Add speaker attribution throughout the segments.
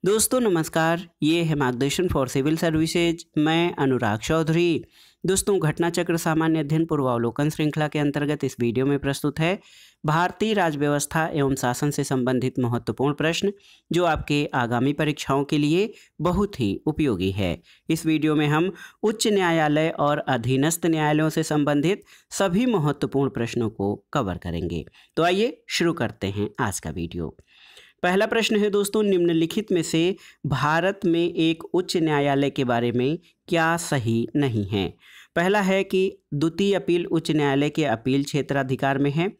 Speaker 1: दोस्तों नमस्कार, ये है मार्गदर्शन फॉर सिविल सर्विसेज। मैं अनुराग चौधरी। दोस्तों घटना चक्र सामान्य अध्ययन पूर्वावलोकन श्रृंखला के अंतर्गत इस वीडियो में प्रस्तुत है भारतीय राज्य व्यवस्था एवं शासन से संबंधित महत्वपूर्ण प्रश्न जो आपके आगामी परीक्षाओं के लिए बहुत ही उपयोगी है। इस वीडियो में हम उच्च न्यायालय और अधीनस्थ न्यायालयों से संबंधित सभी महत्वपूर्ण प्रश्नों को कवर करेंगे। तो आइए शुरू करते हैं आज का वीडियो। पहला प्रश्न है दोस्तों, निम्नलिखित में से भारत में एक उच्च न्यायालय के बारे में क्या सही नहीं है। पहला है कि द्वितीय अपील उच्च न्यायालय के अपील क्षेत्राधिकार में है।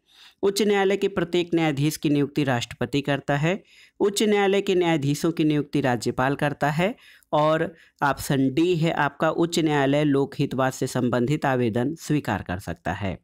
Speaker 1: उच्च न्यायालय के प्रत्येक न्यायाधीश की नियुक्ति राष्ट्रपति करता है। उच्च न्यायालय के न्यायाधीशों की नियुक्ति राज्यपाल करता है। और ऑप्शन डी है आपका, उच्च न्यायालय लोकहितवाद से संबंधित आवेदन स्वीकार कर सकता है।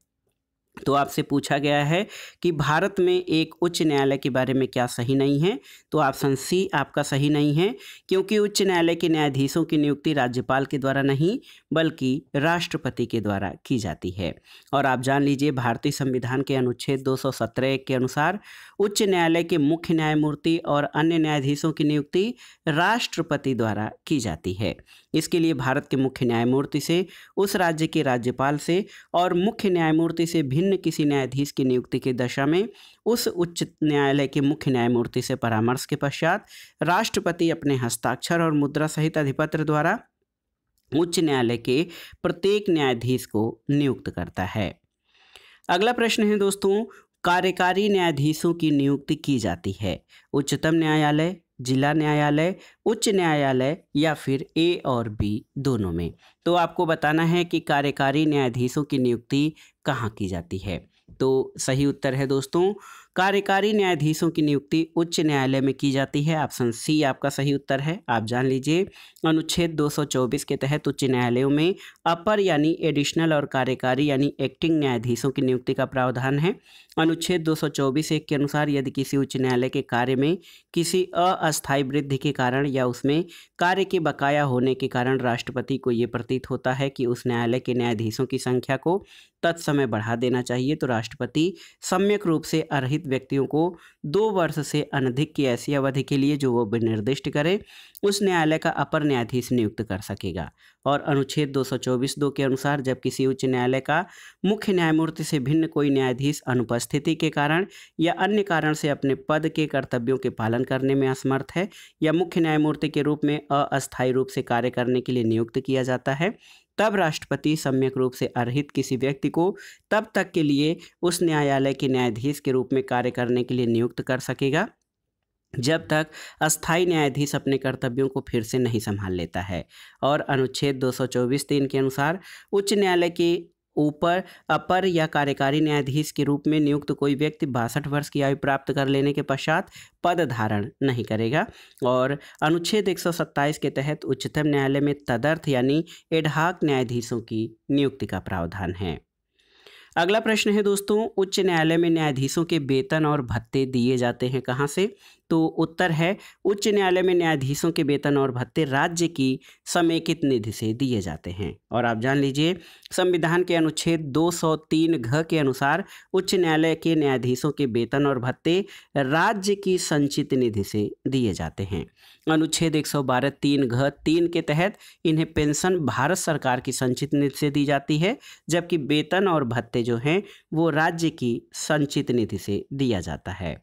Speaker 1: तो आपसे पूछा गया है कि भारत में एक उच्च न्यायालय के बारे में क्या सही नहीं है, तो ऑप्शन सी आपका सही नहीं है, क्योंकि उच्च न्यायालय के न्यायाधीशों की नियुक्ति राज्यपाल के द्वारा नहीं बल्कि राष्ट्रपति के द्वारा की जाती है। और आप जान लीजिए, भारतीय संविधान के अनुच्छेद 217 के अनुसार उच्च न्यायालय के मुख्य न्यायमूर्ति और अन्य न्यायाधीशों की नियुक्ति राष्ट्रपति द्वारा की जाती है। इसके लिए भारत के मुख्य न्यायमूर्ति से, उस राज्य के राज्यपाल से और मुख्य न्यायमूर्ति से भिन्न किसी न्यायाधीश की नियुक्ति की दशा में उस उच्च न्यायालय के मुख्य न्यायमूर्ति से परामर्श के पश्चात राष्ट्रपति अपने हस्ताक्षर और मुद्रा सहित अधिपत्र द्वारा उच्च न्यायालय के प्रत्येक न्यायाधीश को नियुक्त करता है। अगला प्रश्न है दोस्तों, कार्यकारी न्यायाधीशों की नियुक्ति की जाती है उच्चतम न्यायालय, जिला न्यायालय, उच्च न्यायालय या फिर ए और बी दोनों में। तो आपको बताना है कि कार्यकारी न्यायाधीशों की नियुक्ति कहाँ की जाती है। तो सही उत्तर है दोस्तों, कार्यकारी न्यायाधीशों की नियुक्ति उच्च न्यायालय में की जाती है। ऑप्शन सी आपका सही उत्तर है। आप जान लीजिए, अनुच्छेद 224 के तहत उच्च न्यायालयों में अपर यानी एडिशनल और कार्यकारी यानी एक्टिंग न्यायाधीशों की नियुक्ति का प्रावधान है। अनुच्छेद 224(1) के अनुसार यदि किसी उच्च न्यायालय के कार्य में किसी अस्थायी वृद्धि के कारण या उसमें कार्य के बकाया होने के कारण राष्ट्रपति को ये प्रतीत होता है कि उस न्यायालय के न्यायाधीशों की संख्या को तत्समय बढ़ा देना चाहिए, तो राष्ट्रपति सम्यक रूप से अर्हित व्यक्तियों को 2 वर्ष से अनधिक की ऐसी अवधि के लिए जो वो निर्दिष्ट करे उस न्यायालय का अपर न्यायाधीश नियुक्त कर सकेगा। और अनुच्छेद 224(2) के अनुसार जब किसी उच्च न्यायालय का मुख्य न्यायमूर्ति से भिन्न कोई न्यायाधीश अनुपस्थिति के कारण या अन्य कारण से अपने पद के कर्तव्यों के पालन करने में असमर्थ है या मुख्य न्यायमूर्ति के रूप में अस्थायी रूप से कार्य करने के लिए नियुक्त किया जाता है, तब राष्ट्रपति सम्यक रूप से अर्हित किसी व्यक्ति को तब तक के लिए उस न्यायालय के न्यायाधीश के रूप में कार्य करने के लिए नियुक्त कर सकेगा जब तक अस्थायी न्यायाधीश अपने कर्तव्यों को फिर से नहीं संभाल लेता है। और अनुच्छेद 224(3) के अनुसार उच्च न्यायालय के ऊपर अपर या कार्यकारी न्यायाधीश के रूप में नियुक्त कोई व्यक्ति 62 वर्ष की आयु प्राप्त कर लेने के पश्चात पद धारण नहीं करेगा। और अनुच्छेद 127 के तहत उच्चतम न्यायालय में तदर्थ यानी एडहॉक न्यायाधीशों की नियुक्ति का प्रावधान है। अगला प्रश्न है दोस्तों, उच्च न्यायालय में न्यायाधीशों के वेतन और भत्ते दिए जाते हैं कहाँ से। तो उत्तर है, उच्च न्यायालय में न्यायाधीशों के वेतन और भत्ते राज्य की समेकित निधि से दिए जाते हैं। और आप जान लीजिए, संविधान के अनुच्छेद 203 घ के अनुसार उच्च न्यायालय के न्यायाधीशों के वेतन और भत्ते राज्य की संचित निधि से दिए जाते हैं। अनुच्छेद 112(3) घ 3 के तहत इन्हें पेंशन भारत सरकार की संचित निधि से दी जाती है, जबकि वेतन और भत्ते जो हैं वो राज्य की संचित निधि से दिया जाता है।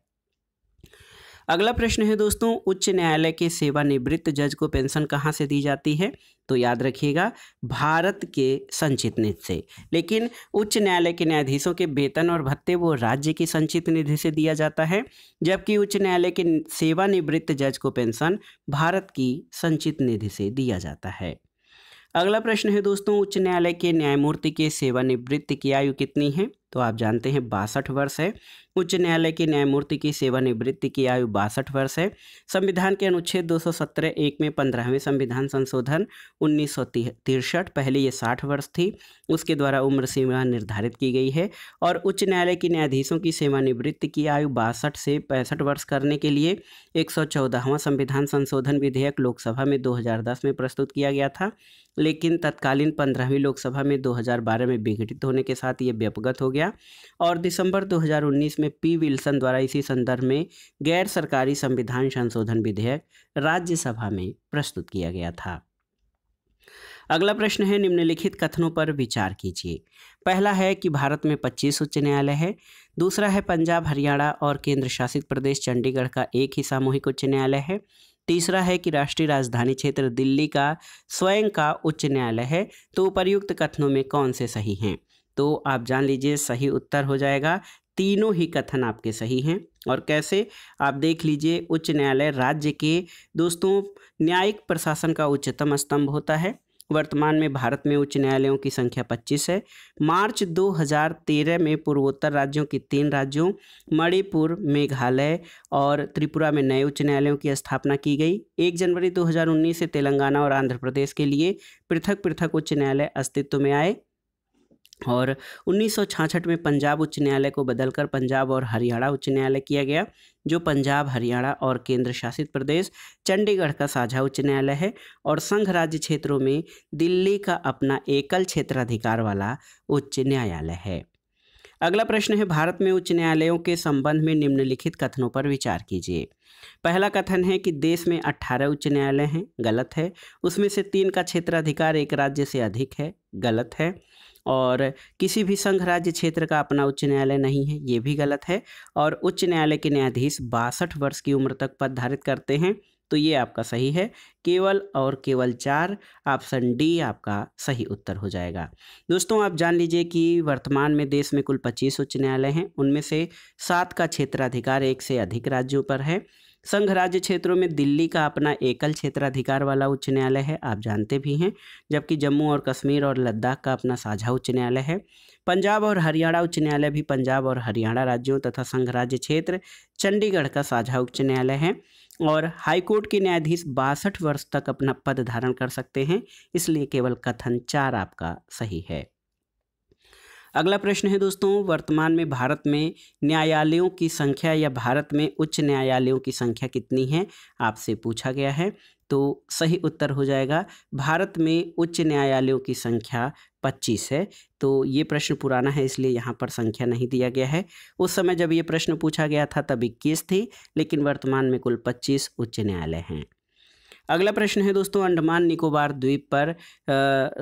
Speaker 1: अगला प्रश्न है दोस्तों, उच्च न्यायालय के सेवानिवृत्त जज को पेंशन कहाँ से दी जाती है। तो याद रखिएगा, भारत के संचित निधि से। लेकिन उच्च न्यायालय के न्यायाधीशों के वेतन और भत्ते वो राज्य की संचित निधि से दिया जाता है, जबकि उच्च न्यायालय के सेवानिवृत्त जज को पेंशन भारत की संचित निधि से दिया जाता है। अगला प्रश्न है दोस्तों, उच्च न्यायालय के न्यायमूर्ति के सेवानिवृत्ति की आयु कितनी है। तो आप जानते हैं 62 वर्ष है। उच्च न्यायालय के न्यायमूर्ति की सेवानिवृत्ति की आयु 62 वर्ष है। संविधान के अनुच्छेद 217(1) में 15वें संविधान संशोधन 1963 पहले ये 60 वर्ष थी, उसके द्वारा उम्र सीमा निर्धारित की गई है। और उच्च न्यायालय के न्यायाधीशों की सेवानिवृत्ति की आयु 62 से 65 वर्ष करने के लिए 114वां संविधान संशोधन विधेयक लोकसभा में 2010 में प्रस्तुत किया गया था, लेकिन तत्कालीन 15वीं लोकसभा में 2012 में विघटित होने के साथ ये व्यपगत हो गया गया और दिसंबर 2019 में पी विल्सन द्वारा इसी संदर्भ में गैर सरकारी संविधान संशोधन विधेयक राज्यसभा में प्रस्तुत किया गया था। अगला प्रश्न है, निम्नलिखित कथनों पर विचार कीजिए। पहला है कि भारत में 25 उच्च न्यायालय है। दूसरा है पंजाब, हरियाणा और केंद्र शासित प्रदेश चंडीगढ़ का एक ही सामूहिक उच्च न्यायालय है। तीसरा है कि राष्ट्रीय राजधानी क्षेत्र दिल्ली का स्वयं का उच्च न्यायालय है। तो उपर्युक्त कथनों में कौन से सही हैं? तो आप जान लीजिए, सही उत्तर हो जाएगा तीनों ही कथन आपके सही हैं। और कैसे, आप देख लीजिए, उच्च न्यायालय राज्य के दोस्तों न्यायिक प्रशासन का उच्चतम स्तंभ होता है। वर्तमान में भारत में उच्च न्यायालयों की संख्या 25 है। मार्च 2013 में पूर्वोत्तर राज्यों की 3 राज्यों मणिपुर, मेघालय और त्रिपुरा में नए उच्च न्यायालयों की स्थापना की गई। 1 जनवरी 2019 से तेलंगाना और आंध्र प्रदेश के लिए पृथक पृथक उच्च न्यायालय अस्तित्व में आए और 1966 में पंजाब उच्च न्यायालय को बदलकर पंजाब और हरियाणा उच्च न्यायालय किया गया, जो पंजाब, हरियाणा और केंद्र शासित प्रदेश चंडीगढ़ का साझा उच्च न्यायालय है। और संघ राज्य क्षेत्रों में दिल्ली का अपना एकल क्षेत्राधिकार वाला उच्च न्यायालय है। अगला प्रश्न है, भारत में उच्च न्यायालयों के संबंध में निम्नलिखित कथनों पर विचार कीजिए। पहला कथन है कि देश में 18 उच्च न्यायालय हैं, गलत है। उसमें से 3 का क्षेत्राधिकार एक राज्य से अधिक है, गलत है। और किसी भी संघ राज्य क्षेत्र का अपना उच्च न्यायालय नहीं है, ये भी गलत है। और उच्च न्यायालय के न्यायाधीश 62 वर्ष की उम्र तक पद धारित करते हैं, तो ये आपका सही है। केवल और केवल 4, ऑप्शन डी आपका सही उत्तर हो जाएगा। दोस्तों आप जान लीजिए कि वर्तमान में देश में कुल 25 उच्च न्यायालय हैं, उनमें से 7 का क्षेत्राधिकार एक से अधिक राज्यों पर है। संघ राज्य क्षेत्रों में दिल्ली का अपना एकल क्षेत्राधिकार वाला उच्च न्यायालय है, आप जानते भी हैं, जबकि जम्मू और कश्मीर और लद्दाख का अपना साझा उच्च न्यायालय है। पंजाब और हरियाणा उच्च न्यायालय भी पंजाब और हरियाणा राज्यों तथा संघ राज्य क्षेत्र चंडीगढ़ का साझा उच्च न्यायालय है। और हाईकोर्ट के न्यायाधीश 62 वर्ष तक अपना पद धारण कर सकते हैं, इसलिए केवल कथन 4 आपका सही है। अगला प्रश्न है दोस्तों, वर्तमान में भारत में न्यायालयों की संख्या या भारत में उच्च न्यायालयों की संख्या कितनी है, आपसे पूछा गया है। तो सही उत्तर हो जाएगा, भारत में उच्च न्यायालयों की संख्या 25 है। तो ये प्रश्न पुराना है, इसलिए यहाँ पर संख्या नहीं दिया गया है। उस समय जब ये प्रश्न पूछा गया था तब 21 थी, लेकिन वर्तमान में कुल 25 उच्च न्यायालय हैं। अगला प्रश्न है दोस्तों, अंडमान निकोबार द्वीप पर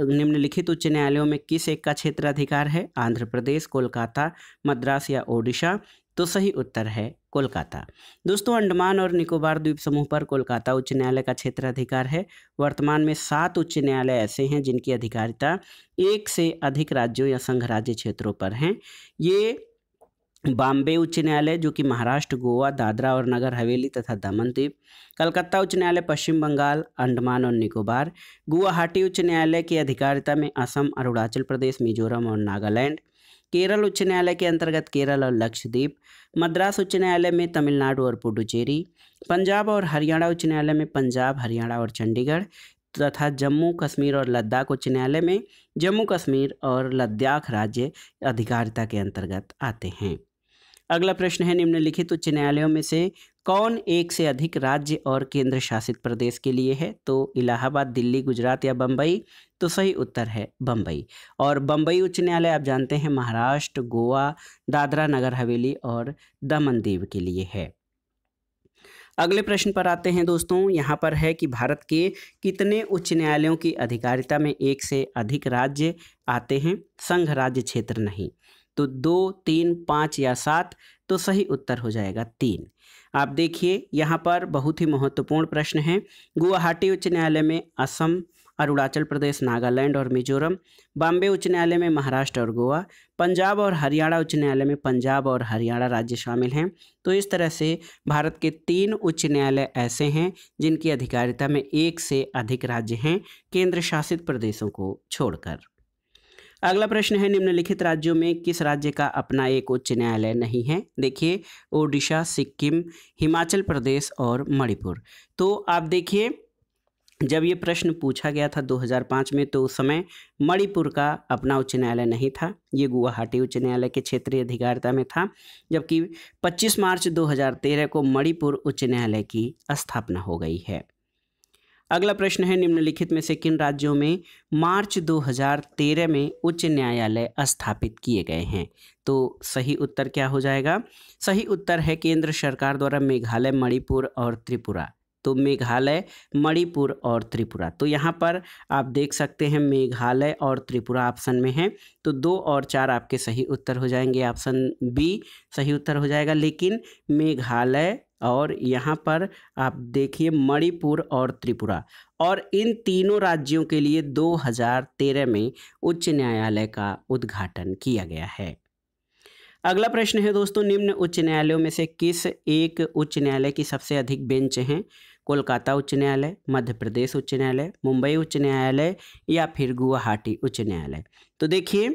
Speaker 1: निम्नलिखित उच्च न्यायालयों में किस एक का क्षेत्राधिकार है? आंध्र प्रदेश, कोलकाता, मद्रास या ओडिशा? तो सही उत्तर है कोलकाता। दोस्तों अंडमान और निकोबार द्वीप समूह पर कोलकाता उच्च न्यायालय का क्षेत्राधिकार है। वर्तमान में 7 उच्च न्यायालय ऐसे हैं जिनकी अधिकारिता एक से अधिक राज्यों या संघ राज्य क्षेत्रों पर हैं। ये बॉम्बे उच्च न्यायालय जो कि महाराष्ट्र, गोवा, दादरा और नगर हवेली तथा दमन द्वीप, कलकत्ता उच्च न्यायालय पश्चिम बंगाल, अंडमान और निकोबार, गुवाहाटी उच्च न्यायालय की अधिकारिता में असम, अरुणाचल प्रदेश, मिजोरम और नागालैंड, केरल उच्च न्यायालय के अंतर्गत केरल और लक्षद्वीप, मद्रास उच्च न्यायालय में तमिलनाडु और पुडुचेरी, पंजाब और हरियाणा उच्च न्यायालय में पंजाब, हरियाणा और चंडीगढ़ तथा जम्मू कश्मीर और लद्दाख उच्च न्यायालय में जम्मू कश्मीर और लद्दाख राज्य अधिकारिता के अंतर्गत आते हैं। अगला प्रश्न है, निम्नलिखित उच्च न्यायालयों में से कौन एक से अधिक राज्य और केंद्र शासित प्रदेश के लिए है? तो इलाहाबाद, दिल्ली, गुजरात या बम्बई? तो सही उत्तर है बम्बई। और बम्बई उच्च न्यायालय आप जानते हैं महाराष्ट्र, गोवा, दादरा नगर हवेली और दमन दीव के लिए है। अगले प्रश्न पर आते हैं दोस्तों, यहाँ पर है कि भारत के कितने उच्च न्यायालयों की अधिकारिता में एक से अधिक राज्य आते हैं, संघ राज्य क्षेत्र नहीं? तो 2, 3, 5 या 7? तो सही उत्तर हो जाएगा 3। आप देखिए यहाँ पर बहुत ही महत्वपूर्ण प्रश्न है। गुवाहाटी उच्च न्यायालय में असम, अरुणाचल प्रदेश, नागालैंड और मिजोरम, बॉम्बे उच्च न्यायालय में महाराष्ट्र और गोवा, पंजाब और हरियाणा उच्च न्यायालय में पंजाब और हरियाणा राज्य शामिल हैं। तो इस तरह से भारत के 3 उच्च न्यायालय ऐसे हैं जिनकी अधिकारिता में एक से अधिक राज्य हैं, केंद्र शासित प्रदेशों को छोड़कर। अगला प्रश्न है, निम्नलिखित राज्यों में किस राज्य का अपना एक उच्च न्यायालय नहीं है? देखिए ओडिशा, सिक्किम, हिमाचल प्रदेश और मणिपुर। तो आप देखिए जब ये प्रश्न पूछा गया था 2005 में, तो उस समय मणिपुर का अपना उच्च न्यायालय नहीं था, ये गुवाहाटी उच्च न्यायालय के क्षेत्रीय अधिकारिता में था। जबकि 25 मार्च 2013 को मणिपुर उच्च न्यायालय की स्थापना हो गई है। अगला प्रश्न है, निम्नलिखित में से किन राज्यों में मार्च 2013 में उच्च न्यायालय स्थापित किए गए हैं? तो सही उत्तर क्या हो जाएगा? सही उत्तर है केंद्र सरकार द्वारा मेघालय, मणिपुर और त्रिपुरा। तो मेघालय, मणिपुर और त्रिपुरा। तो यहाँ पर आप देख सकते हैं मेघालय और त्रिपुरा ऑप्शन में है, तो 2 और 4 आपके सही उत्तर हो जाएंगे। ऑप्शन बी सही उत्तर हो जाएगा, लेकिन मेघालय और यहाँ पर आप देखिए मणिपुर और त्रिपुरा, और इन तीनों राज्यों के लिए 2013 में उच्च न्यायालय का उद्घाटन किया गया है। अगला प्रश्न है दोस्तों, निम्न उच्च न्यायालयों में से किस एक उच्च न्यायालय की सबसे अधिक बेंच हैं? कोलकाता उच्च न्यायालय, मध्य प्रदेश उच्च न्यायालय, मुंबई उच्च न्यायालय या फिर गुवाहाटी उच्च न्यायालय? तो देखिए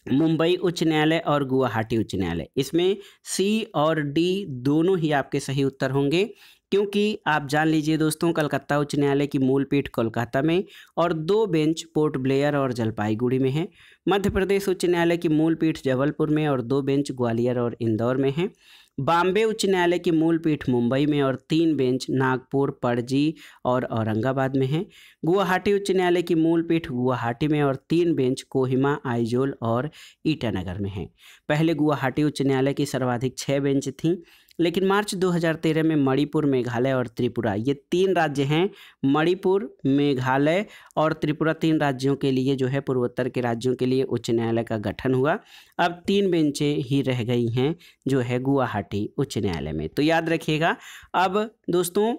Speaker 1: मुंबई उच्च न्यायालय और गुवाहाटी उच्च न्यायालय, इसमें सी और डी दोनों ही आपके सही उत्तर होंगे, क्योंकि आप जान लीजिए दोस्तों कलकत्ता उच्च न्यायालय की मूल पीठ कोलकाता में और 2 बेंच पोर्ट ब्लेयर और जलपाईगुड़ी में है। मध्य प्रदेश उच्च न्यायालय की मूल पीठ जबलपुर में और 2 बेंच ग्वालियर और इंदौर में है। बॉम्बे उच्च न्यायालय की मूल पीठ मुंबई में और 3 बेंच नागपुर, पणजी और औरंगाबाद में है। गुवाहाटी उच्च न्यायालय की मूल पीठ गुवाहाटी में और 3 बेंच कोहिमा, आइजोल और ईटानगर में है। पहले गुवाहाटी उच्च न्यायालय की सर्वाधिक 6 बेंच थीं, लेकिन मार्च 2013 में मणिपुर, मेघालय और त्रिपुरा, ये 3 राज्य हैं, मणिपुर, मेघालय और त्रिपुरा, 3 राज्यों के लिए जो है पूर्वोत्तर के राज्यों के लिए उच्च न्यायालय का गठन हुआ। अब 3 बेंचें ही रह गई हैं जो है गुवाहाटी उच्च न्यायालय में। तो याद रखिएगा, अब दोस्तों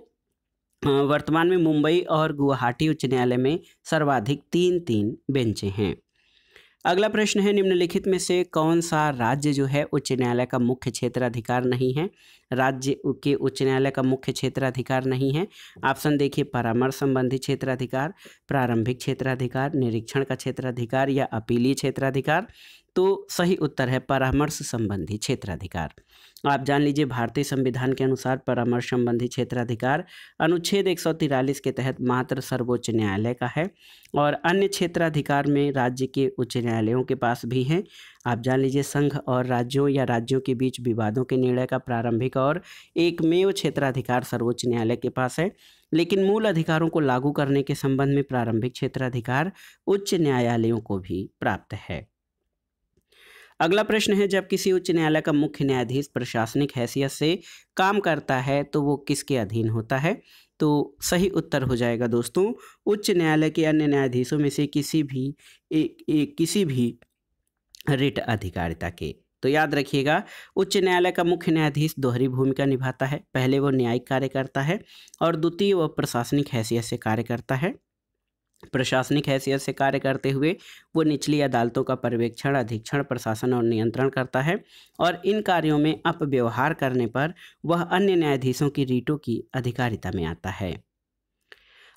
Speaker 1: वर्तमान में मुंबई और गुवाहाटी उच्च न्यायालय में सर्वाधिक 3-3 बेंचें हैं। अगला प्रश्न है, निम्नलिखित में से कौन सा राज्य जो है उच्च न्यायालय का मुख्य क्षेत्राधिकार नहीं है? राज्य के उच्च न्यायालय का मुख्य क्षेत्राधिकार नहीं है। ऑप्शन देखिए, परामर्श संबंधी क्षेत्राधिकार, प्रारंभिक क्षेत्राधिकार, निरीक्षण का क्षेत्राधिकार या अपीलीय क्षेत्राधिकार। तो सही उत्तर है परामर्श संबंधी क्षेत्राधिकार। आप जान लीजिए भारतीय संविधान के अनुसार परामर्श संबंधी क्षेत्राधिकार अनुच्छेद 143 के तहत मात्र सर्वोच्च न्यायालय का है, और अन्य क्षेत्राधिकार में राज्य के उच्च न्यायालयों के पास भी हैं। आप जान लीजिए संघ और राज्यों या राज्यों के बीच विवादों के निर्णय का प्रारंभिक और एकमेव क्षेत्राधिकार सर्वोच्च न्यायालय के पास है, लेकिन मूल अधिकारों को लागू करने के संबंध में प्रारंभिक क्षेत्राधिकार उच्च न्यायालयों को भी प्राप्त है। अगला प्रश्न है, जब किसी उच्च न्यायालय का मुख्य न्यायाधीश प्रशासनिक हैसियत से काम करता है तो वो किसके अधीन होता है? तो सही उत्तर हो जाएगा दोस्तों, उच्च न्यायालय के अन्य न्यायाधीशों में से किसी भी रिट अधिकारिता के। तो याद रखिएगा, उच्च न्यायालय का मुख्य न्यायाधीश दोहरी भूमिका निभाता है। पहले वो न्यायिक कार्य करता है और द्वितीय वो प्रशासनिक हैसियत से कार्य करता है। प्रशासनिक हैसियत से कार्य करते हुए वो निचली अदालतों का पर्यवेक्षण, अधीक्षण, प्रशासन और नियंत्रण करता है, और इन कार्यों में अपव्यवहार करने पर वह अन्य न्यायाधीशों की रीटों की अधिकारिता में आता है।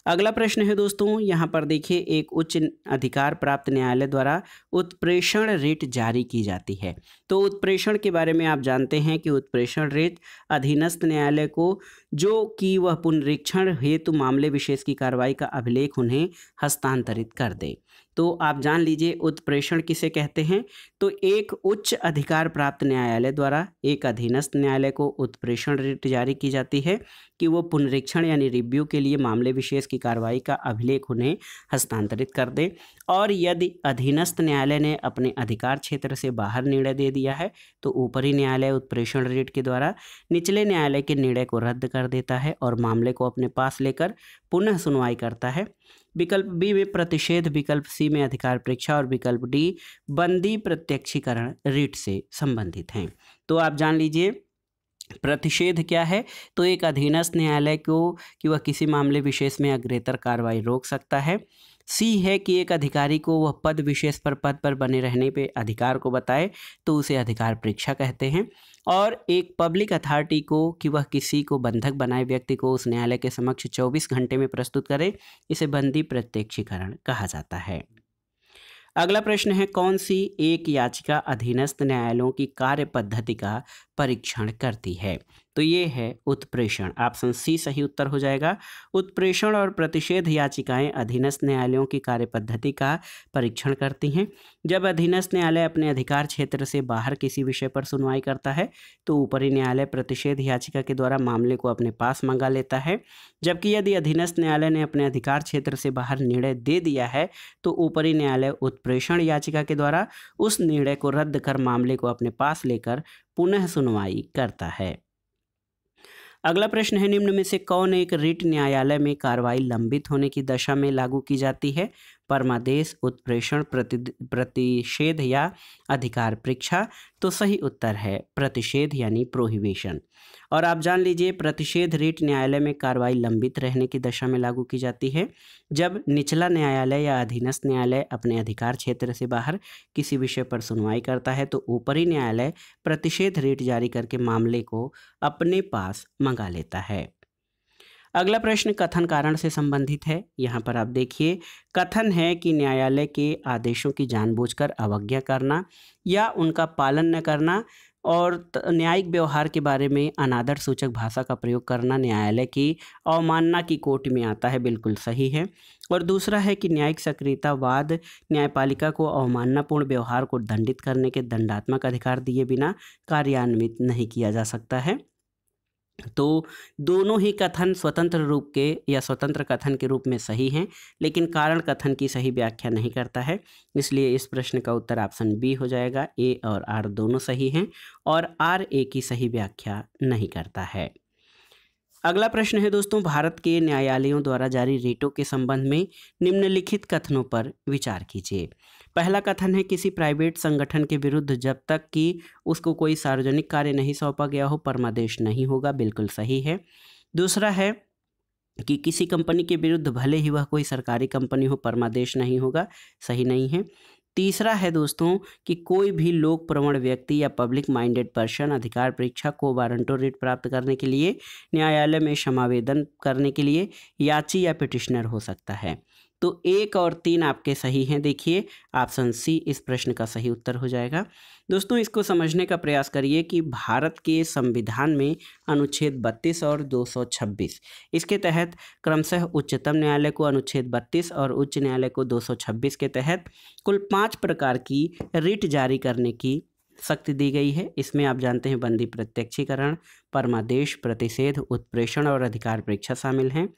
Speaker 1: अगला प्रश्न है दोस्तों, यहाँ पर देखिए, एक उच्च अधिकार प्राप्त न्यायालय द्वारा उत्प्रेषण रिट जारी की जाती है। तो उत्प्रेषण के बारे में आप जानते हैं कि उत्प्रेषण रिट अधीनस्थ न्यायालय को जो कि वह पुनरीक्षण हेतु मामले विशेष की कार्रवाई का अभिलेख उन्हें हस्तांतरित कर दे। तो आप जान लीजिए उत्प्रेषण किसे कहते हैं। तो एक उच्च अधिकार प्राप्त न्यायालय द्वारा एक अधीनस्थ न्यायालय को उत्प्रेषण रिट जारी की जाती है कि वो पुनरीक्षण यानी रिव्यू के लिए मामले विशेष की कार्रवाई का अभिलेख उन्हें हस्तांतरित कर दे, और यदि अधीनस्थ न्यायालय ने अपने अधिकार क्षेत्र से बाहर निर्णय दे दिया है तो ऊपरी न्यायालय उत्प्रेषण रिट के द्वारा निचले न्यायालय के निर्णय को रद्द कर देता है और मामले को अपने पास लेकर पुनः सुनवाई करता है। विकल्प बी में प्रतिषेध, विकल्प सी में अधिकार परीक्षा और विकल्प डी बंदी प्रत्यक्षीकरण रिट से संबंधित हैं। तो आप जान लीजिए प्रतिषेध क्या है। तो एक अधीनस्थ न्यायालय को कि वह किसी मामले विशेष में अग्रेतर कार्रवाई रोक सकता है। सी है कि एक अधिकारी को वह पद विशेष पर पद पर बने रहने पे अधिकार को बताए तो उसे अधिकार परीक्षा कहते हैं। और एक पब्लिक अथॉरिटी को कि वह किसी को बंधक बनाए व्यक्ति को उस न्यायालय के समक्ष 24 घंटे में प्रस्तुत करे, इसे बंदी प्रत्यक्षीकरण कहा जाता है। अगला प्रश्न है, कौन सी एक याचिका अधीनस्थ न्यायालयों की कार्य पद्धति का परीक्षण करती है? तो ये है उत्प्रेषण। ऑप्शन सी सही उत्तर हो जाएगा। उत्प्रेषण और प्रतिषेध याचिकाएं अधीनस्थ न्यायालयों की कार्यपद्धति का परीक्षण करती हैं। जब अधीनस्थ न्यायालय अपने अधिकार क्षेत्र से बाहर किसी विषय पर सुनवाई करता है तो ऊपरी न्यायालय प्रतिषेध याचिका के द्वारा मामले को अपने पास मंगा लेता है। जबकि यदि अधीनस्थ न्यायालय ने अपने अधिकार क्षेत्र से बाहर निर्णय दे दिया है तो ऊपरी न्यायालय उत्प्रेषण याचिका के द्वारा उस निर्णय को रद्द कर मामले को अपने पास लेकर पुनः सुनवाई करता है। अगला प्रश्न है, निम्न में से कौन एक रिट न्यायालय में कार्रवाई लंबित होने की दशा में लागू की जाती है? परमादेश, उत्प्रेषण, प्रतिषेध या अधिकार परीक्षा? तो सही उत्तर है प्रतिषेध यानी प्रोहिबिशन। और आप जान लीजिए, प्रतिषेध रिट न्यायालय में कार्रवाई लंबित रहने की दशा में लागू की जाती है जब निचला न्यायालय या अधीनस्थ न्यायालय अपने अधिकार क्षेत्र से बाहर किसी विषय पर सुनवाई करता है तो ऊपरी न्यायालय प्रतिषेध रिट जारी करके मामले को अपने पास मंगा लेता है। अगला प्रश्न कथन कारण से संबंधित है। यहाँ पर आप देखिए, कथन है कि न्यायालय के आदेशों की जानबूझकर अवज्ञा करना या उनका पालन न करना और न्यायिक व्यवहार के बारे में अनादर सूचक भाषा का प्रयोग करना न्यायालय की अवमानना की कोटि में आता है, बिल्कुल सही है। और दूसरा है कि न्यायिक सक्रियतावाद न्यायपालिका को अवमाननापूर्ण व्यवहार को दंडित करने के दंडात्मक अधिकार दिए बिना कार्यान्वित नहीं किया जा सकता है। तो दोनों ही कथन स्वतंत्र रूप के या स्वतंत्र कथन के रूप में सही हैं, लेकिन कारण कथन की सही व्याख्या नहीं करता है, इसलिए इस प्रश्न का उत्तर ऑप्शन बी हो जाएगा। ए और आर दोनों सही हैं और आर ए की सही व्याख्या नहीं करता है। अगला प्रश्न है दोस्तों, भारत के न्यायालयों द्वारा जारी रिटों के संबंध में निम्नलिखित कथनों पर विचार कीजिए। पहला कथन है, किसी प्राइवेट संगठन के विरुद्ध जब तक कि उसको कोई सार्वजनिक कार्य नहीं सौंपा गया हो परमादेश नहीं होगा, बिल्कुल सही है। दूसरा है कि किसी कंपनी के विरुद्ध भले ही वह कोई सरकारी कंपनी हो परमादेश नहीं होगा, सही नहीं है। तीसरा है दोस्तों कि कोई भी लोक प्रवण व्यक्ति या पब्लिक माइंडेड पर्सन अधिकार परीक्षा को वारंटो रिट प्राप्त करने के लिए न्यायालय में क्षमावेदन करने के लिए याची या पिटिशनर हो सकता है। तो 1 और 3 आपके सही हैं। देखिए ऑप्शन सी इस प्रश्न का सही उत्तर हो जाएगा। दोस्तों इसको समझने का प्रयास करिए कि भारत के संविधान में अनुच्छेद 32 और 226 इसके तहत क्रमशः उच्चतम न्यायालय को अनुच्छेद 32 और उच्च न्यायालय को 226 के तहत कुल 5 प्रकार की रिट जारी करने की शक्ति दी गई है। इसमें आप जानते हैं बंदी प्रत्यक्षीकरण, परमादेश, प्रतिषेध, उत्प्रेषण और अधिकार परीक्षा शामिल हैं।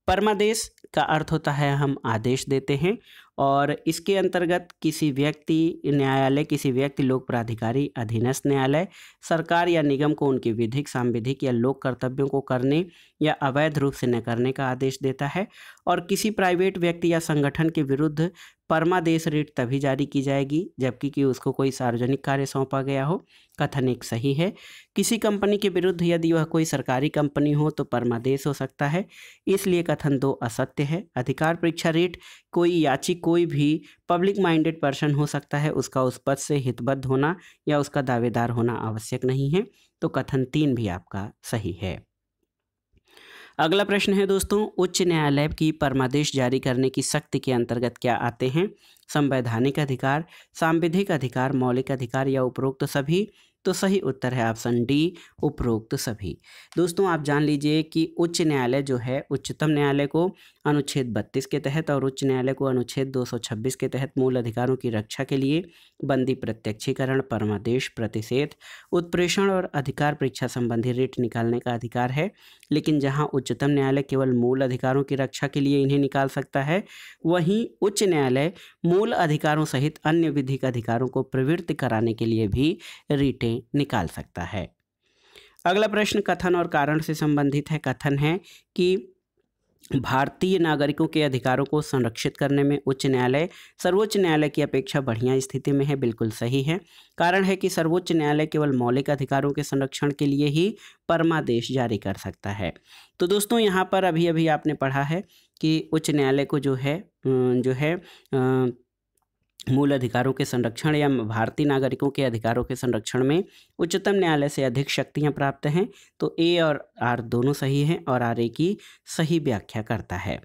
Speaker 1: परमादेश का अर्थ होता है हम आदेश देते हैं और इसके अंतर्गत किसी व्यक्ति न्यायालय, किसी व्यक्ति, लोक प्राधिकारी, अधीनस्थ न्यायालय सरकार या निगम को उनके विधिक, सांविधिक या लोक कर्तव्यों को करने या अवैध रूप से न करने का आदेश देता है। और किसी प्राइवेट व्यक्ति या संगठन के विरुद्ध परमादेश रिट तभी जारी की जाएगी जबकि कि उसको कोई सार्वजनिक कार्य सौंपा गया हो। कथन 1 सही है। किसी कंपनी के विरुद्ध यदि वह कोई सरकारी कंपनी हो तो परमादेश हो सकता है, इसलिए कथन 2 असत्य है। अधिकार परीक्षा रिट कोई याची कोई भी पब्लिक माइंडेड पर्सन हो सकता है, उसका उस पद से हितबद्ध होना या उसका दावेदार होना आवश्यक नहीं है, तो कथन 3 भी आपका सही है। अगला प्रश्न है दोस्तों, उच्च न्यायालय की परमादेश जारी करने की शक्ति के अंतर्गत क्या आते हैं? संवैधानिक अधिकार, सांविधिक अधिकार, मौलिक अधिकार या उपरोक्त सभी? तो सही उत्तर है ऑप्शन डी, उपरोक्त सभी। दोस्तों आप जान लीजिए कि उच्च न्यायालय जो है उच्चतम न्यायालय को अनुच्छेद 32 के तहत और उच्च न्यायालय को अनुच्छेद 226 के तहत मूल अधिकारों की रक्षा के लिए बंदी प्रत्यक्षीकरण, परमादेश, प्रतिषेध, उत्प्रेषण और अधिकार परीक्षा संबंधी रिट निकालने का अधिकार है। लेकिन जहां उच्चतम न्यायालय केवल मूल अधिकारों की रक्षा के लिए इन्हें निकाल सकता है, वहीं उच्च न्यायालय मूल अधिकारों सहित अन्य विधिक अधिकारों को प्रवृत्त कराने के लिए भी रिटें निकाल सकता है। अगला प्रश्न कथन और कारण से संबंधित है। कथन है कि भारतीय नागरिकों के अधिकारों को संरक्षित करने में उच्च न्यायालय सर्वोच्च न्यायालय की अपेक्षा बढ़िया स्थिति में है, बिल्कुल सही है। कारण है कि सर्वोच्च न्यायालय केवल मौलिक अधिकारों के संरक्षण के लिए ही परमादेश जारी कर सकता है। तो दोस्तों यहाँ पर अभी अभी आपने पढ़ा है कि उच्च न्यायालय को जो है मूल अधिकारों के संरक्षण या भारतीय नागरिकों के अधिकारों के संरक्षण में उच्चतम न्यायालय से अधिक शक्तियां प्राप्त हैं। तो ए और आर दोनों सही हैं और आर ए की सही व्याख्या करता है।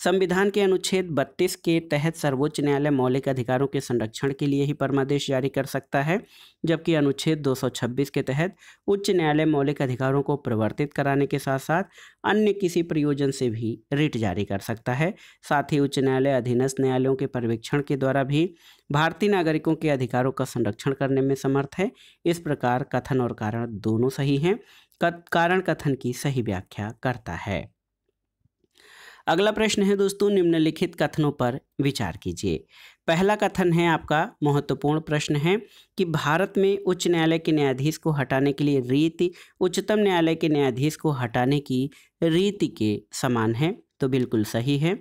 Speaker 1: संविधान के अनुच्छेद 32 के तहत सर्वोच्च न्यायालय मौलिक अधिकारों के संरक्षण के लिए ही परमादेश जारी कर सकता है, जबकि अनुच्छेद 226 के तहत उच्च न्यायालय मौलिक अधिकारों को प्रवर्तित कराने के साथ साथ अन्य किसी प्रयोजन से भी रिट जारी कर सकता है। साथ ही उच्च न्यायालय अधीनस्थ न्यायालयों के पर्यवेक्षण के द्वारा भी भारतीय नागरिकों के अधिकारों का संरक्षण करने में समर्थ है। इस प्रकार कथन और कारण दोनों सही हैं। कारण कथन की सही व्याख्या करता है। अगला प्रश्न है दोस्तों, निम्नलिखित कथनों पर विचार कीजिए। पहला कथन है आपका महत्वपूर्ण प्रश्न है कि भारत में उच्च न्यायालय के न्यायाधीश को हटाने के लिए रीति उच्चतम न्यायालय के न्यायाधीश को हटाने की रीति के समान है, तो बिल्कुल सही है।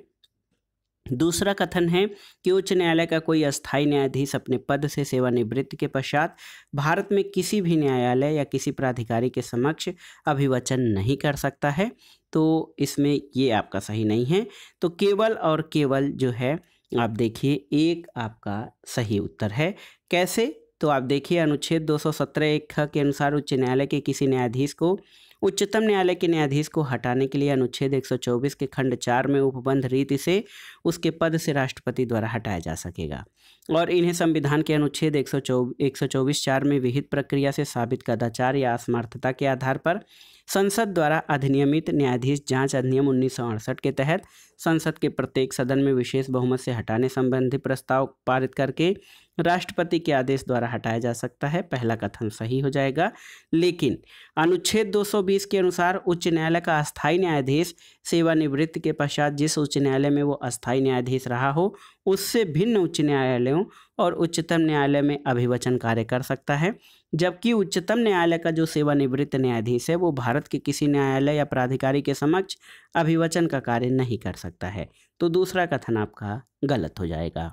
Speaker 1: दूसरा कथन है कि उच्च न्यायालय का कोई अस्थायी न्यायाधीश अपने पद से सेवानिवृत्ति के पश्चात भारत में किसी भी न्यायालय या किसी प्राधिकारी के समक्ष अभिवचन नहीं कर सकता है, तो इसमें ये आपका सही नहीं है। तो केवल और केवल जो है आप देखिए एक आपका सही उत्तर है। कैसे? तो आप देखिए अनुच्छेद 217(1) के अनुसार उच्च न्यायालय के किसी न्यायाधीश को उच्चतम न्यायालय के न्यायाधीश को हटाने के लिए अनुच्छेद 124 के खंड 4 में उपबंध रीति से उसके पद से राष्ट्रपति द्वारा हटाया जा सकेगा और इन्हें संविधान के अनुच्छेद 124(4) में विहित प्रक्रिया से साबित कदाचार या असमर्थता के आधार पर संसद द्वारा अधिनियमित न्यायाधीश जांच अधिनियम 1968 के तहत संसद के प्रत्येक सदन में विशेष बहुमत से हटाने संबंधी प्रस्ताव पारित करके राष्ट्रपति के आदेश द्वारा हटाया जा सकता है। पहला कथन सही हो जाएगा। लेकिन अनुच्छेद 220 के अनुसार उच्च न्यायालय का अस्थायी न्यायाधीश सेवानिवृत्ति के पश्चात जिस उच्च न्यायालय में वो अस्थायी न्यायाधीश रहा हो उससे भिन्न उच्च न्यायालयों और उच्चतम न्यायालय में अभिवचन कार्य कर सकता है, जबकि उच्चतम न्यायालय का जो सेवानिवृत्त न्यायाधीश है वो भारत के किसी न्यायालय या प्राधिकारी के समक्ष अभिवचन का कार्य नहीं कर सकता है। तो दूसरा कथन आपका गलत हो जाएगा।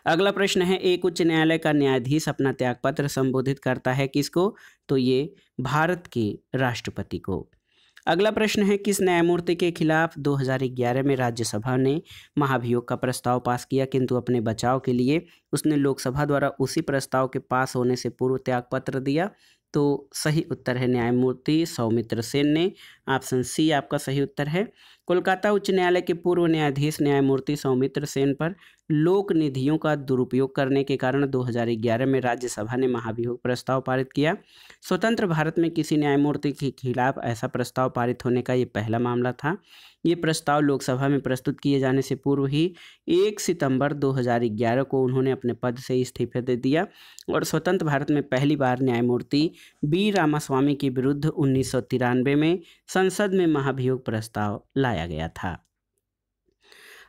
Speaker 1: अगला प्रश्न है, एक उच्च न्यायालय का न्यायाधीश अपना त्यागपत्र संबोधित करता है किसको? तो ये भारत के राष्ट्रपति को। अगला प्रश्न है, किस न्यायमूर्ति के खिलाफ 2011 में राज्यसभा ने महाभियोग का प्रस्ताव पास किया, किंतु अपने बचाव के लिए उसने लोकसभा द्वारा उसी प्रस्ताव के पास होने से पूर्व त्यागपत्र दिया? तो सही उत्तर है न्यायमूर्ति सौमित्र सेन ने। ऑप्शन सी आपका सही उत्तर है। कोलकाता उच्च न्यायालय के पूर्व न्यायाधीश न्यायमूर्ति सौमित्र सेन पर लोक निधियों का दुरुपयोग करने के कारण 2011 में राज्यसभा ने महाभियोग प्रस्ताव पारित किया। स्वतंत्र भारत में किसी न्यायमूर्ति के खिलाफ ऐसा प्रस्ताव पारित होने का ये पहला मामला था। ये प्रस्ताव लोकसभा में प्रस्तुत किए जाने से पूर्व ही 1 सितंबर 2011 को उन्होंने अपने पद से इस्तीफा दे दिया और स्वतंत्र भारत में पहली बार न्यायमूर्ति बी रामास्वामी के विरुद्ध 1993 में संसद में महाभियोग प्रस्ताव लाया गया था।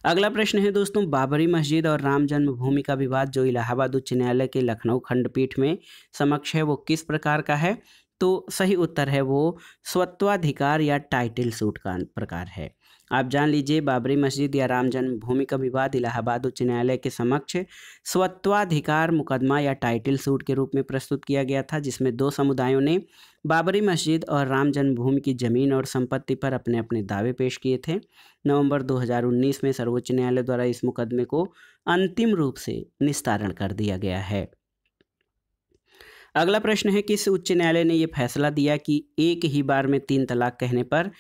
Speaker 1: अगला प्रश्न है दोस्तों, बाबरी मस्जिद और राम जन्मभूमि का विवाद जो इलाहाबाद उच्च न्यायालय के लखनऊ खंडपीठ में समक्ष है वो किस प्रकार का है? तो सही उत्तर है वो स्वत्वाधिकार या टाइटल सूट का प्रकार है। आप जान लीजिए, बाबरी मस्जिद या राम जन्मभूमि का विवाद इलाहाबाद उच्च न्यायालय के समक्ष स्वत्वाधिकार मुकदमा या टाइटल सूट के रूप में प्रस्तुत किया गया था, जिसमें दो समुदायों ने बाबरी मस्जिद और राम जन्मभूमि की जमीन और संपत्ति पर अपने अपने दावे पेश किए थे। नवंबर 2019 में सर्वोच्च न्यायालय द्वारा इस मुकदमे को अंतिम रूप से निस्तारण कर दिया गया है। अगला प्रश्न है, किस उच्च न्यायालय ने यह फैसला दिया कि एक ही बार में 3 तलाक कहने पर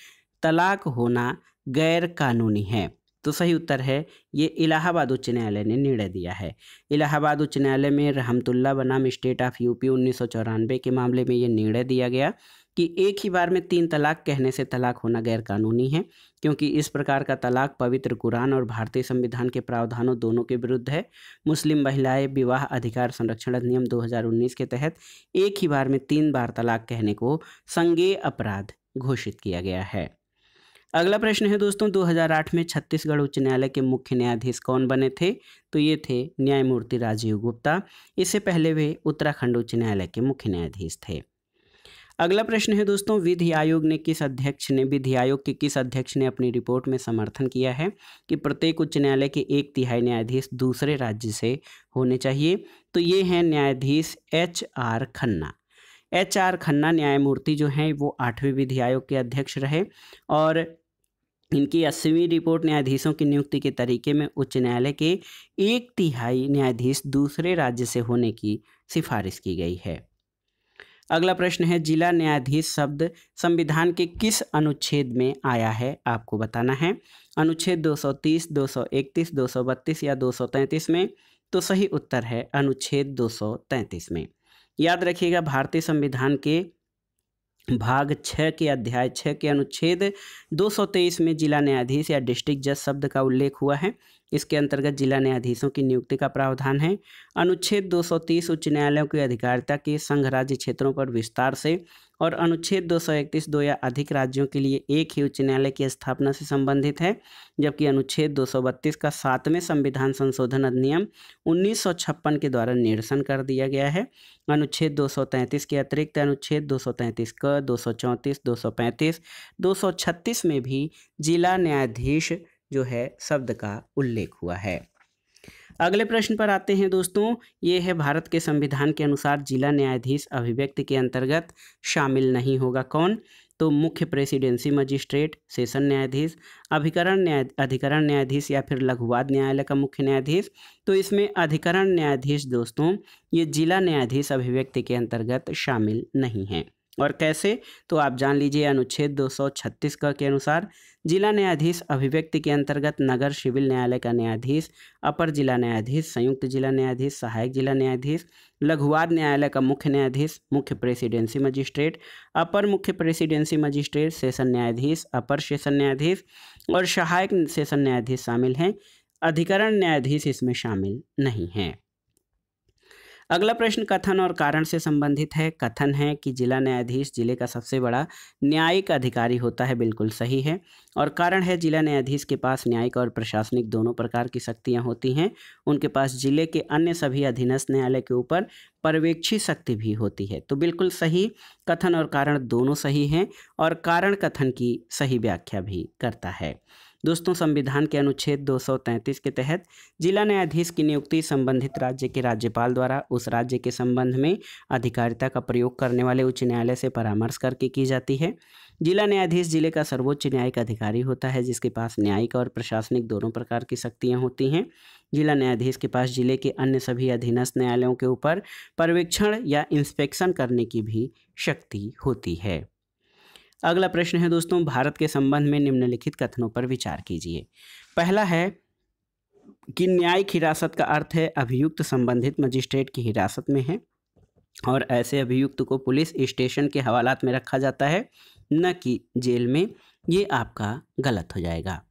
Speaker 1: तलाक होना गैर कानूनी है? तो सही उत्तर है ये इलाहाबाद उच्च न्यायालय ने निर्णय दिया है। इलाहाबाद उच्च न्यायालय में रहमतुल्लाह बनाम स्टेट ऑफ यूपी 1994 के मामले में ये निर्णय दिया गया कि एक ही बार में 3 तलाक कहने से तलाक होना गैर कानूनी है, क्योंकि इस प्रकार का तलाक पवित्र कुरान और भारतीय संविधान के प्रावधानों दोनों के विरुद्ध है। मुस्लिम महिलाएं विवाह अधिकार संरक्षण अधिनियम 2019 के तहत एक ही बार में 3 बार तलाक कहने को संज्ञेय अपराध घोषित किया गया है। अगला प्रश्न है दोस्तों, 2008 में छत्तीसगढ़ उच्च न्यायालय के मुख्य न्यायाधीश कौन बने थे? तो ये थे न्यायमूर्ति राजीव गुप्ता। इससे पहले वे उत्तराखंड उच्च न्यायालय के मुख्य न्यायाधीश थे। अगला प्रश्न है दोस्तों, विधि आयोग के किस अध्यक्ष ने अपनी रिपोर्ट में समर्थन किया है कि प्रत्येक उच्च न्यायालय के 1/3 न्यायाधीश दूसरे राज्य से होने चाहिए? तो ये हैं न्यायाधीश HR खन्ना। HR खन्ना न्यायमूर्ति जो हैं वो 8वें विधि आयोग के अध्यक्ष रहे और इनकी 80वीं रिपोर्ट न्यायाधीशों की नियुक्ति के तरीके में उच्च न्यायालय के 1/3 न्यायाधीश दूसरे राज्य से होने की सिफारिश की गई है। अगला प्रश्न है जिला न्यायाधीश शब्द संविधान के किस अनुच्छेद में आया है, आपको बताना है। अनुच्छेद 230, 231, 232 या 233 में। तो सही उत्तर है अनुच्छेद 233 में। याद रखिएगा भारतीय संविधान के भाग 6 के अध्याय 6 के अनुच्छेद 223 में जिला न्यायाधीश या डिस्ट्रिक्ट जज शब्द का उल्लेख हुआ है। इसके अंतर्गत जिला न्यायाधीशों की नियुक्ति का प्रावधान है। अनुच्छेद 230 उच्च न्यायालयों की अधिकारिता के संघ राज्य क्षेत्रों पर विस्तार से और अनुच्छेद 231 दो या अधिक राज्यों के लिए एक ही उच्च न्यायालय की स्थापना से संबंधित है, जबकि अनुच्छेद 232 का 7वें संविधान संशोधन अधिनियम 1956 के द्वारा निरसन कर दिया गया है। अनुच्छेद 233 के अतिरिक्त अनुच्छेद 233 क, 234, 235, 236 में भी जिला न्यायाधीश जो है शब्द का उल्लेख हुआ है। अगले प्रश्न पर आते हैं दोस्तों, ये है भारत के संविधान के अनुसार जिला न्यायाधीश अभिव्यक्ति के अंतर्गत शामिल नहीं होगा कौन? तो मुख्य प्रेसिडेंसी मजिस्ट्रेट, सेशन न्यायाधीश, अधिकरण न्यायाधीश या फिर लघुवाद न्यायालय का मुख्य न्यायाधीश। तो इसमें अधिकरण न्यायाधीश दोस्तों ये जिला न्यायाधीश अभिव्यक्ति के अंतर्गत शामिल नहीं है। और कैसे? तो आप जान लीजिए अनुच्छेद 236 के अनुसार जिला न्यायाधीश अभिव्यक्ति के अंतर्गत नगर सिविल न्यायालय का न्यायाधीश, अपर जिला न्यायाधीश, संयुक्त जिला न्यायाधीश, सहायक जिला न्यायाधीश, लघुवाद न्यायालय का मुख्य न्यायाधीश, मुख्य प्रेसिडेंसी मजिस्ट्रेट, अपर मुख्य प्रेसिडेंसी मजिस्ट्रेट, सेशन न्यायाधीश, अपर सेशन न्यायाधीश और सहायक सेशन न्यायाधीश शामिल हैं। अधिकरण न्यायाधीश इसमें शामिल नहीं हैं। अगला प्रश्न कथन और कारण से संबंधित है। कथन है कि जिला न्यायाधीश जिले का सबसे बड़ा न्यायिक अधिकारी होता है, बिल्कुल सही है। और कारण है जिला न्यायाधीश के पास न्यायिक और प्रशासनिक दोनों प्रकार की शक्तियां होती हैं। उनके पास जिले के अन्य सभी अधीनस्थ न्यायालय के ऊपर पर्यवेक्षी शक्ति भी होती है। तो बिल्कुल सही, कथन और कारण दोनों सही हैं और कारण कथन की सही व्याख्या भी करता है। दोस्तों संविधान के अनुच्छेद 233 के तहत जिला न्यायाधीश की नियुक्ति संबंधित राज्य के राज्यपाल द्वारा उस राज्य के संबंध में अधिकारिता का प्रयोग करने वाले उच्च न्यायालय से परामर्श करके की जाती है। जिला न्यायाधीश जिले का सर्वोच्च न्यायिक अधिकारी होता है जिसके पास न्यायिक और प्रशासनिक दोनों प्रकार की शक्तियाँ होती हैं। जिला न्यायाधीश के पास जिले के अन्य सभी अधीनस्थ न्यायालयों के ऊपर पर्यवेक्षण या इंस्पेक्शन करने की भी शक्ति होती है। अगला प्रश्न है दोस्तों, भारत के संबंध में निम्नलिखित कथनों पर विचार कीजिए। पहला है कि न्यायिक हिरासत का अर्थ है अभियुक्त संबंधित मजिस्ट्रेट की हिरासत में है और ऐसे अभियुक्त को पुलिस स्टेशन के हवालात में रखा जाता है, न कि जेल में। ये आपका गलत हो जाएगा।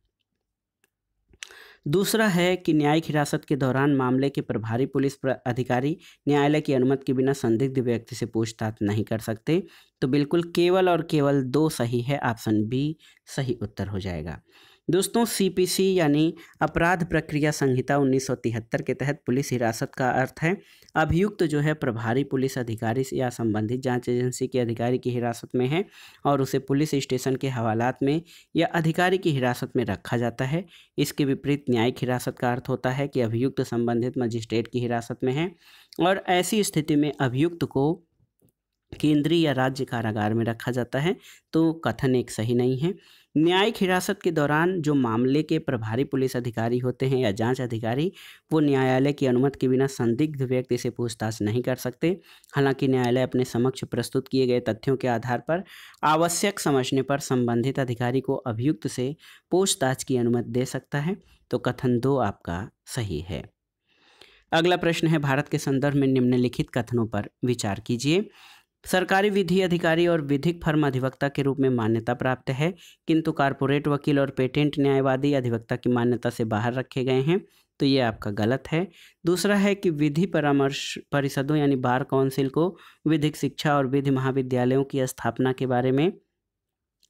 Speaker 1: दूसरा है कि न्यायिक हिरासत के दौरान मामले के प्रभारी पुलिस अधिकारी न्यायालय की अनुमति के बिना संदिग्ध व्यक्ति से पूछताछ नहीं कर सकते। तो बिल्कुल केवल और केवल 2 सही है, ऑप्शन बी सही उत्तर हो जाएगा। दोस्तों सीपीसी यानी अपराध प्रक्रिया संहिता 1973 के तहत पुलिस हिरासत का अर्थ है अभियुक्त जो है प्रभारी पुलिस अधिकारी या संबंधित जांच एजेंसी के अधिकारी की हिरासत में है और उसे पुलिस स्टेशन के हवालात में या अधिकारी की हिरासत में रखा जाता है। इसके विपरीत न्यायिक हिरासत का अर्थ होता है कि अभियुक्त संबंधित मजिस्ट्रेट की हिरासत में है और ऐसी स्थिति में अभियुक्त को केंद्रीय या राज्य कारागार में रखा जाता है। तो कथन एक सही नहीं है। न्यायिक हिरासत के दौरान जो मामले के प्रभारी पुलिस अधिकारी होते हैं या जांच अधिकारी, वो न्यायालय की अनुमति के बिना संदिग्ध व्यक्ति से पूछताछ नहीं कर सकते। हालांकि न्यायालय अपने समक्ष प्रस्तुत किए गए तथ्यों के आधार पर आवश्यक समझने पर संबंधित अधिकारी को अभियुक्त से पूछताछ की अनुमति दे सकता है। तो कथन 2 आपका सही है। अगला प्रश्न है भारत के संदर्भ में निम्नलिखित कथनों पर विचार कीजिए। सरकारी विधि अधिकारी और विधिक फर्म अधिवक्ता के रूप में मान्यता प्राप्त है, किंतु कारपोरेट वकील और पेटेंट न्यायवादी अधिवक्ता की मान्यता से बाहर रखे गए हैं। तो ये आपका गलत है। दूसरा है कि विधि परामर्श परिषदों यानी बार काउंसिल को विधिक शिक्षा और विधि महाविद्यालयों की स्थापना के बारे में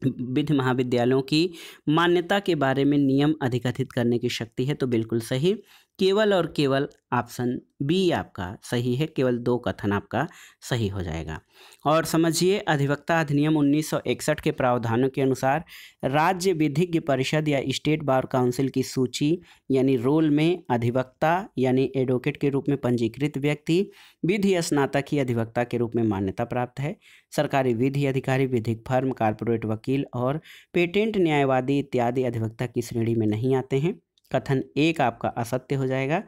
Speaker 1: विधि महाविद्यालयों की मान्यता के बारे में नियम अधिकथित करने की शक्ति है। तो बिल्कुल सही, केवल और केवल ऑप्शन बी आपका सही है। केवल 2 कथन आपका सही हो जाएगा। और समझिए अधिवक्ता अधिनियम 1961 के प्रावधानों के अनुसार राज्य विधिज्ञ परिषद या स्टेट बार काउंसिल की सूची यानी रोल में अधिवक्ता यानी एडवोकेट के रूप में पंजीकृत व्यक्ति विधि स्नातक ही अधिवक्ता के रूप में मान्यता प्राप्त है। सरकारी विधि अधिकारी, विधिक फर्म, कारपोरेट वकील और पेटेंट न्यायवादी इत्यादि अधिवक्ता की श्रेणी में नहीं आते हैं। कथन 1 आपका असत्य हो जाएगा।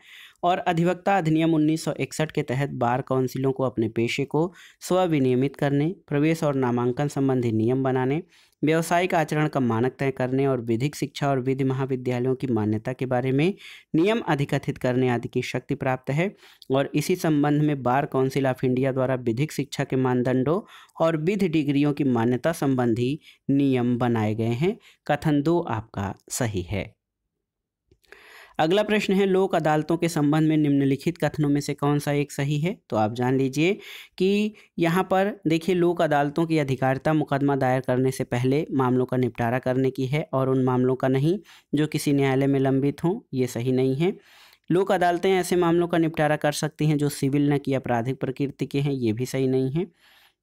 Speaker 1: और अधिवक्ता अधिनियम 1961 के तहत बार काउंसिलों को अपने पेशे को स्वविनियमित करने, प्रवेश और नामांकन संबंधी नियम बनाने, व्यावसायिक आचरण का मानक तय करने और विधिक शिक्षा और विधि महाविद्यालयों की मान्यता के बारे में नियम अधिकथित करने आदि की शक्ति प्राप्त है। और इसी संबंध में बार काउंसिल ऑफ इंडिया द्वारा विधिक शिक्षा के मानदंडों और विधि डिग्रियों की मान्यता संबंधी नियम बनाए गए हैं। कथन 2 आपका सही है। अगला प्रश्न है, लोक अदालतों के संबंध में निम्नलिखित कथनों में से कौन सा एक सही है? तो आप जान लीजिए कि यहाँ पर देखिए, लोक अदालतों की अधिकारिता मुकदमा दायर करने से पहले मामलों का निपटारा करने की है और उन मामलों का नहीं जो किसी न्यायालय में लंबित हों। ये सही नहीं है। लोक अदालतें ऐसे मामलों का निपटारा कर सकती हैं जो सिविल न कि आपराधिक प्रकृति के हैं। ये भी सही नहीं है।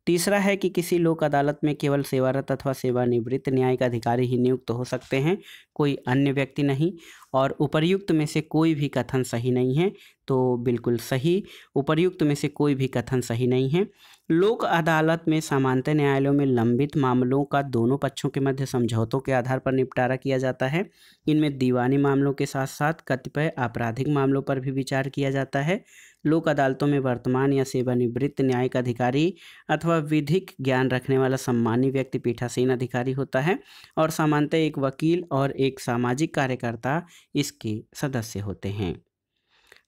Speaker 1: तीसरा है कि किसी लोक अदालत में केवल सेवारत अथवा सेवानिवृत्त न्यायिक अधिकारी ही नियुक्त हो सकते हैं, कोई अन्य व्यक्ति नहीं। और उपर्युक्त में से कोई भी कथन सही नहीं है। तो बिल्कुल सही, उपर्युक्त में से कोई भी कथन सही नहीं है। लोक अदालत में सामान्य न्यायालयों में लंबित मामलों का दोनों पक्षों के मध्य समझौतों के आधार पर निपटारा किया जाता है। इनमें दीवानी मामलों के साथ साथ कतिपय आपराधिक मामलों पर भी विचार किया जाता है। लोक अदालतों में वर्तमान या सेवानिवृत्त न्यायिक अधिकारी अथवा विधिक ज्ञान रखने वाला सम्मानी व्यक्ति पीठासीन अधिकारी होता है और सामान्यतः एक वकील और एक सामाजिक कार्यकर्ता इसके सदस्य होते हैं।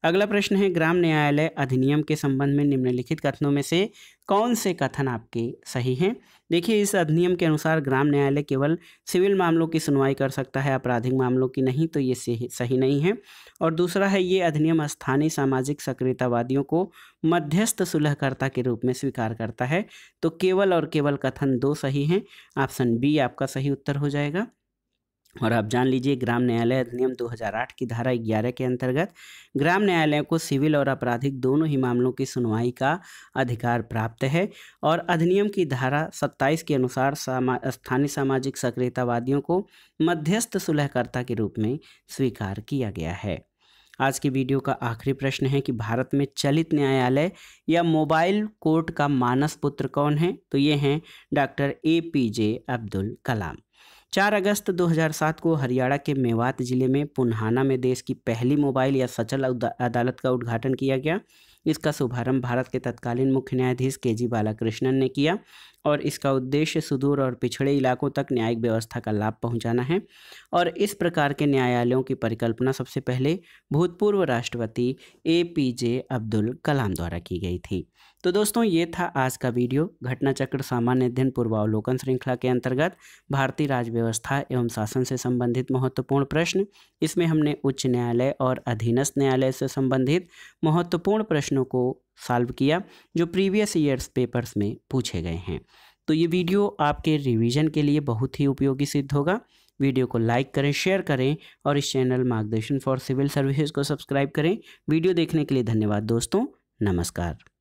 Speaker 1: अगला प्रश्न है, ग्राम न्यायालय अधिनियम के संबंध में निम्नलिखित कथनों में से कौन से कथन आपके सही हैं? देखिए, इस अधिनियम के अनुसार ग्राम न्यायालय केवल सिविल मामलों की सुनवाई कर सकता है, आपराधिक मामलों की नहीं। तो ये सही नहीं है। और दूसरा है, ये अधिनियम स्थानीय सामाजिक सक्रियतावादियों को मध्यस्थ सुलहकर्ता के रूप में स्वीकार करता है। तो केवल और केवल कथन 2 सही हैं। ऑप्शन बी आपका सही उत्तर हो जाएगा। और आप जान लीजिए, ग्राम न्यायालय अधिनियम 2008 की धारा 11 के अंतर्गत ग्राम न्यायालयों को सिविल और आपराधिक दोनों ही मामलों की सुनवाई का अधिकार प्राप्त है। और अधिनियम की धारा 27 के अनुसार स्थानीय सामाजिक सक्रियतावादियों को मध्यस्थ सुलहकर्ता के रूप में स्वीकार किया गया है। आज की वीडियो का आखिरी प्रश्न है कि भारत में चलित न्यायालय या मोबाइल कोर्ट का मानस पुत्र कौन है? तो ये हैं डॉक्टर APJ अब्दुल कलाम। 4 अगस्त 2007 को हरियाणा के मेवात जिले में पुन्हाना में देश की पहली मोबाइल या सचल अदालत का उद्घाटन किया गया। इसका शुभारंभ भारत के तत्कालीन मुख्य न्यायाधीश KG बालाकृष्णन ने किया और इसका उद्देश्य सुदूर और पिछड़े इलाकों तक न्यायिक व्यवस्था का लाभ पहुंचाना है। और इस प्रकार के न्यायालयों की परिकल्पना सबसे पहले भूतपूर्व राष्ट्रपति APJ अब्दुल कलाम द्वारा की गई थी। तो दोस्तों, ये था आज का वीडियो। घटना चक्र सामान्य अध्ययन पूर्वावलोकन श्रृंखला के अंतर्गत भारतीय राज्य व्यवस्था एवं शासन से संबंधित महत्वपूर्ण प्रश्न। इसमें हमने उच्च न्यायालय और अधीनस्थ न्यायालय से संबंधित महत्वपूर्ण प्रश्नों को सॉल्व किया जो प्रीवियस ईयर्स पेपर्स में पूछे गए हैं। तो ये वीडियो आपके रिवीजन के लिए बहुत ही उपयोगी सिद्ध होगा। वीडियो को लाइक करें, शेयर करें और इस चैनल मार्गदर्शन फॉर सिविल सर्विसेज को सब्सक्राइब करें। वीडियो देखने के लिए धन्यवाद दोस्तों। नमस्कार।